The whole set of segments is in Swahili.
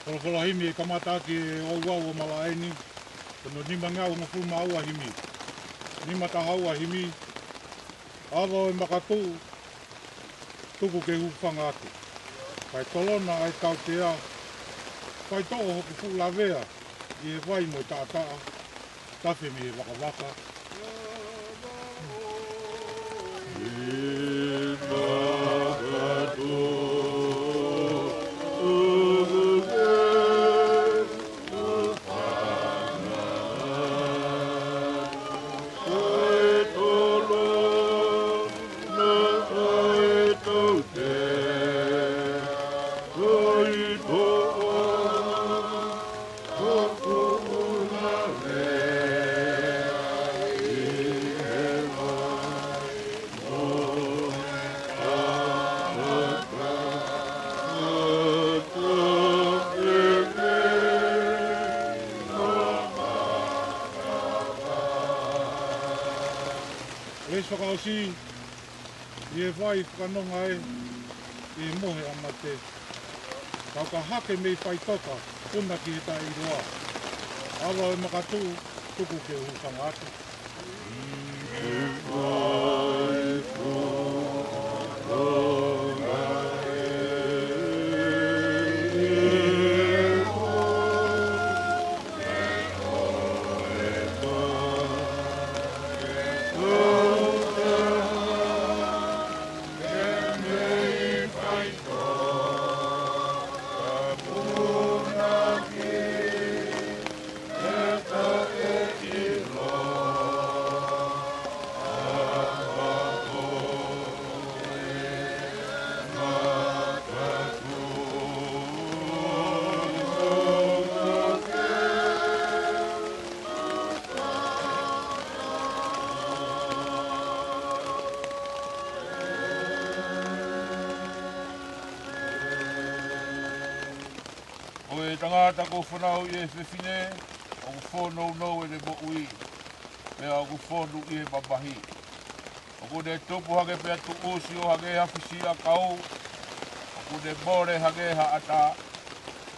Kolokola himi e kamata ki o wau o malaeni. Kono nima ngau na fulma aua himi. Nima ta haua himi. Awa e makatu. Tuku ke hupanga atu. Kai tolona ai tau te a. Kai toa hoku fula vea. I e wai mo tātaa. Tawhi mi e waka waka. Oh Reis whakaosi, i e whai whanonga e mohe ana te. Kau ka hake mei whai toka, puna ki he tai roa. Awa e makatū, tuku ke hukanga atu. O e tangata ko whanau i e whiwhine, o ku whonou nou e le mo ui, mea o ku whonu i e mabahi. O ku ne tupu hake pia tu usi o hake hawhisi a kau, o ku ne more hake ha ata,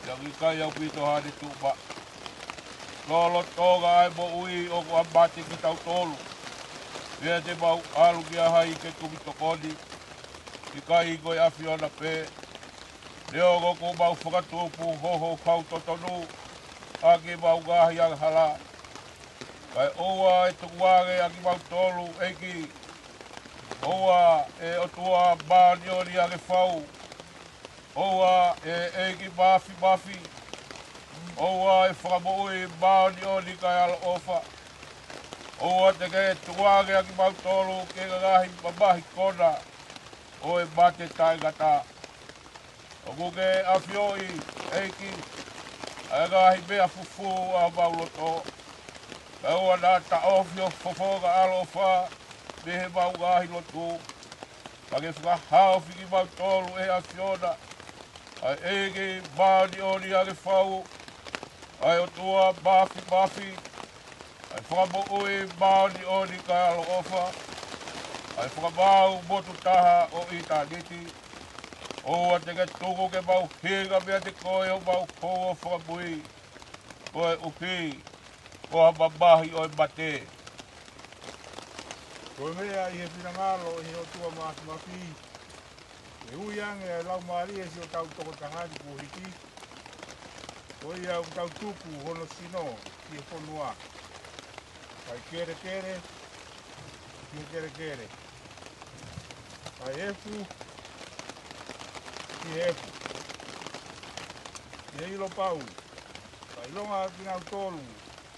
ia ki kai au pito hane tu ma. Lolo toga ai mo ui o ku ambate ki tau tolu, mea te mau alu ki aha i ke kumi tokoni, ki kai i koe awhi ona pē, leo ko ko mau whakatupu hoho kau totonu, ake mau ngahi ang hala. Kai oua e tukuage aki mau tolu eiki, oua e otua bāni ori ake whau, oua e eiki mafi, oua e whakamoui bāni ori kai ala ofa, oua te ke tukuage aki mau tolu ke ngahi mamahi kona, o e mate tai ngata. O kuke awhioi eiki, a ngahi mea fufu a mauloto. Ka ua nā ta ofio fofoga alo wha, me he mau ngahi lotu. Ka ke whakahao whiki mau tolu e awhiona. A eiki māni ori ake whau, ai o tua mafi, ai whakamoui māni ori kai alo ofa, ai whakamau motu taha o itaniti. Oua te ke tuku ke mau hinga mea te koe o mau koa whakamui. Koe uki, koa mamahi o e mate. Koe mea i he pinangalo i o tua mafi. E ui ange e lau maari e si o tau toko tangani ku hiki. Koe ia o tau tuku hono sino ki e whanua. Kai kere, ki kere. Kai efu, ki efu. Ki ilo pau. Kai longa ki ngau tolu.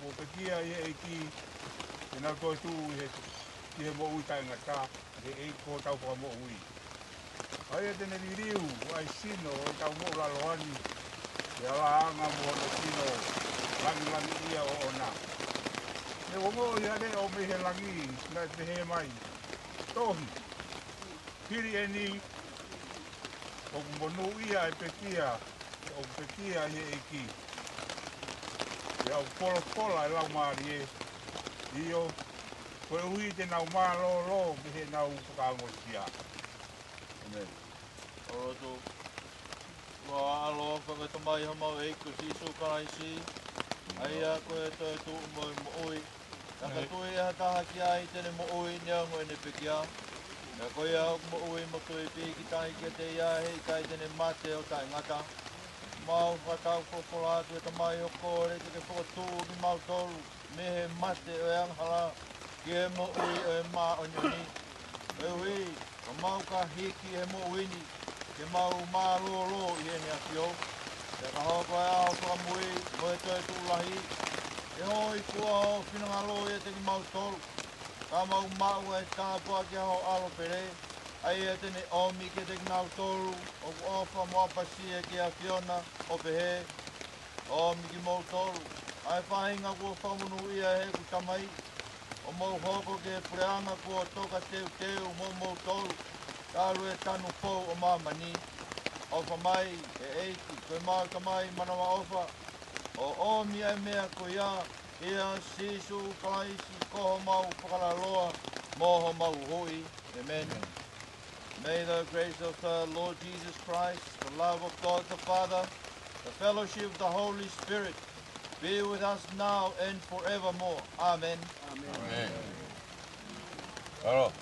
O pe kia i eiki. Ki ngau toi tu i he mo ui tai ngata. E eiko tau pa mo ui. Ai e tene ririu, ai sino, o tau mo laloani. E ala anga mo no sino. Langi ia o ona. E ongo i hane o me he langi. Nai te he mai. Tohi. Kiri e ni. O kumonu ia e pekia. O pekia i eiki. E au pola e lau maari e. Io. Koe ui te nau maa lo. Me he nau whakaangosia. Amen. Oroto, kua aloa whakatamai hamau eiko si sukaraisi, aia koe toi tu moi mo ui. Naka tui e hataha ki ai tene mo ui niango e ne pekia. Nā koe au mo ui mo tui pi ki tahi ki te ia hei kai tene mate o tai ngata. Mau whatau whopola atu e tamai o kore te ke whakatū ki mau tolu. Me he mate o e anghala ki e mo ui o e mā o nyoni. E hui, ka mau ka hiki e mo uini. Ke mau mā lo i e ni a fio. Te ka hoko e ao whakamui mo e toi tūlahi. E hoi kua o whinangalo e te ki mau tolu. Ka mau mau e tāpua ki aho alo pere. Ai e tene omi ke te ki mau tolu. O ku ofa mo apasi e ki a Fiona o pehe. Omi ki mau tolu. Ai whahinga kua whamunu ia he ku tamai. O mau hoko ke pureanga kua toka teu mo mau tolu. Tālu e tanu pou o mamani. Ofa mai e eiki, koe mau kamai manawa ofa. O omi e mea ko ia, ia sisu kalaisi koho mau whakaraloa. Moho mauhoi. Amen. May the grace of the Lord Jesus Christ, the love of God the Father, the fellowship of the Holy Spirit be with us now and forevermore. Amen. Amen. Hello.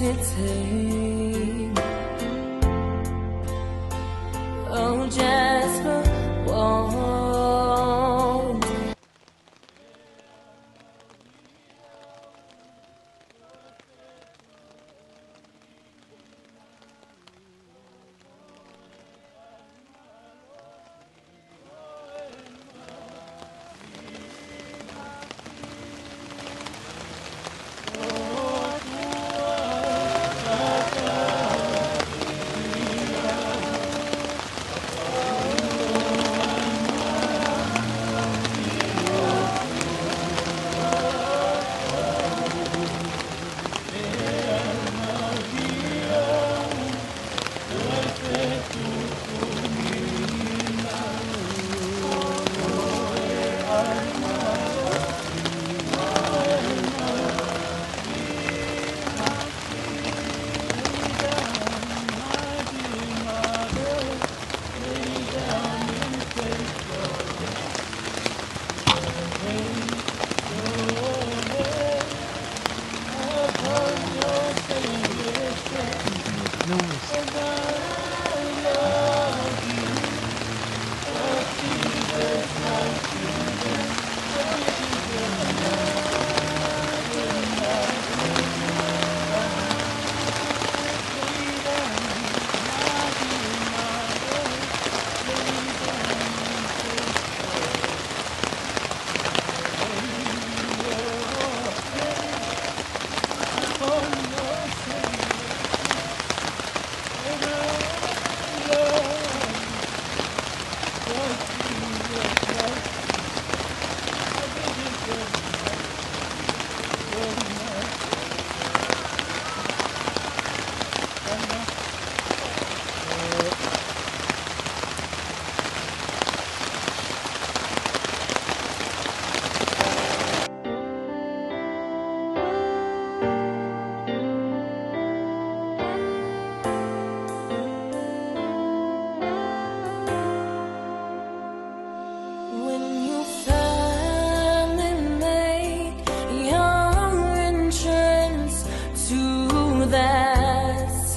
city. Oh, Jasper, won't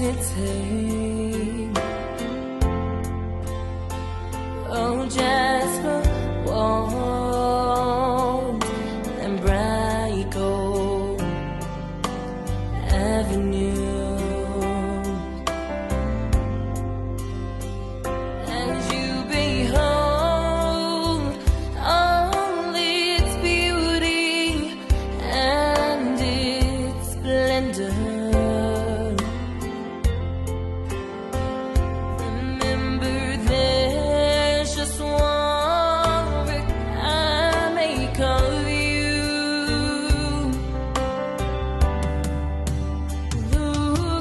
city. Oh, Jasper, won't and bright gold avenue. As you behold all its beauty and its splendor, Ooh.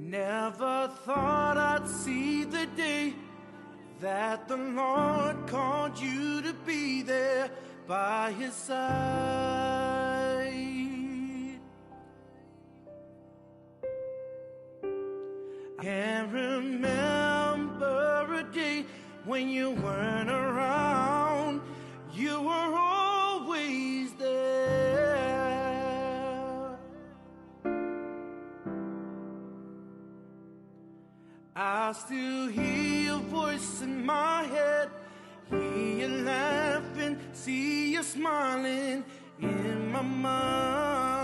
Never thought I'd see the day that the Lord called you to be there by his side. I can't remember a day when you weren't around. You were always there. I still hear your voice in my head, hear you laughing, see you smiling in my mind.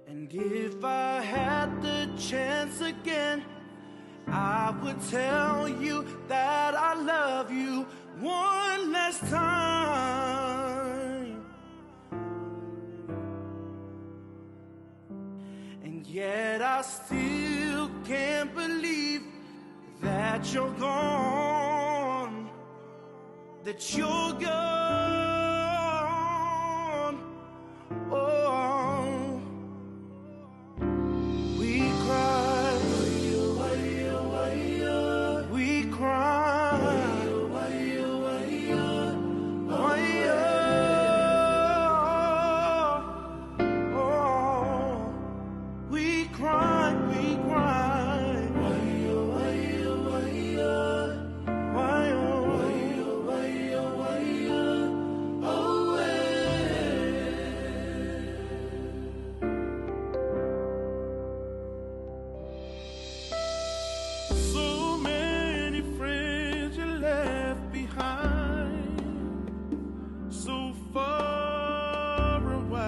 And if I had the chance again, I would tell you that I love you one last time. And yet I still can't believe that you're gone, that you're gone. Oh, we cry, we cry, oh, we cry, we cry. So many friends you left behind, so far and wide.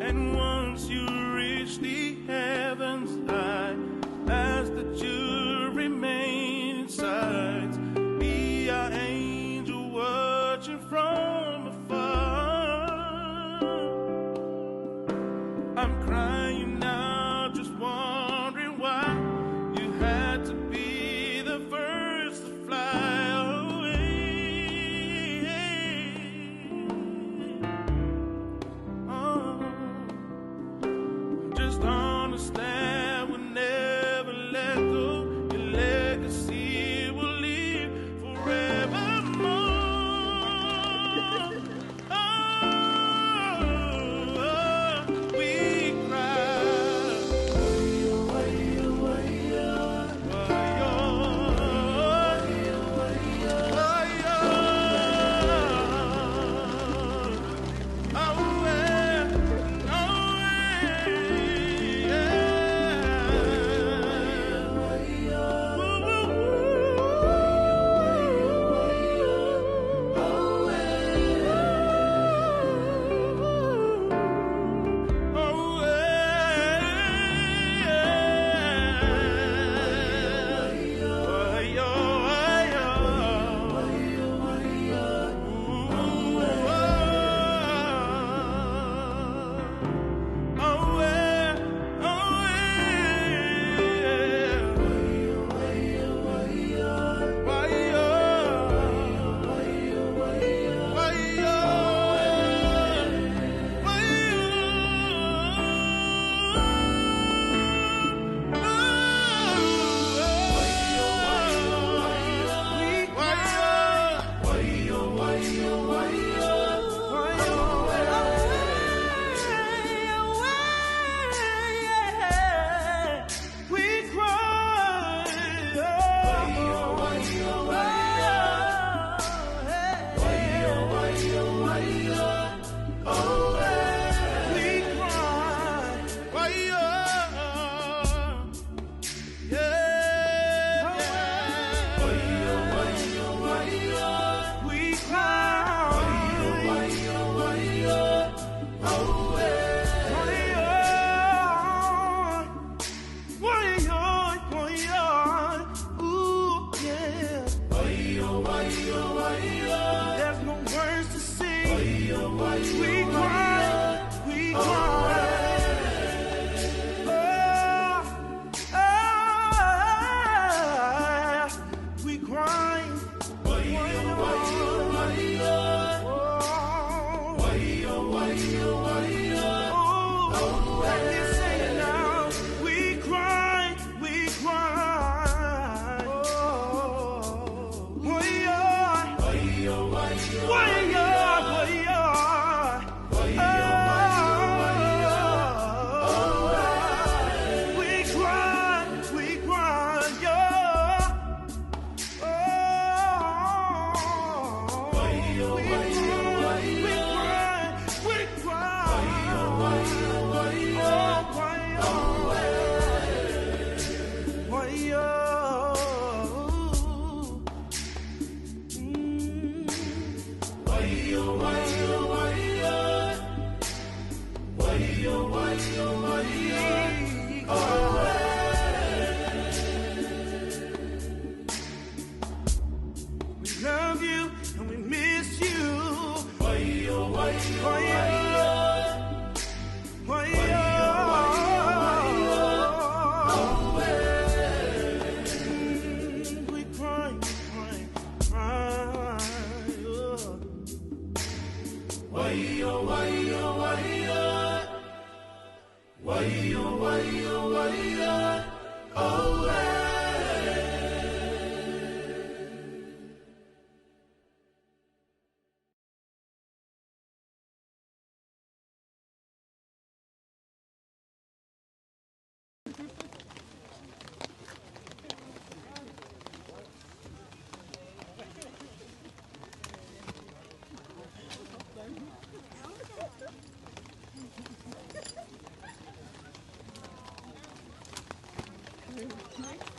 And once you reach the heavens, I ask that you remain inside, be our angel watching from afar. I'm crying now, just wondering why you had to be the first to fly away. Oh, just understand we'll never let go. Your legacy will live forevermore. We cry. We grind. Oh, let me sing it now. We cry, we cry. Oh, yeah. Why, we cry, yeah. We love you and we miss you. We cry, cry. Nice.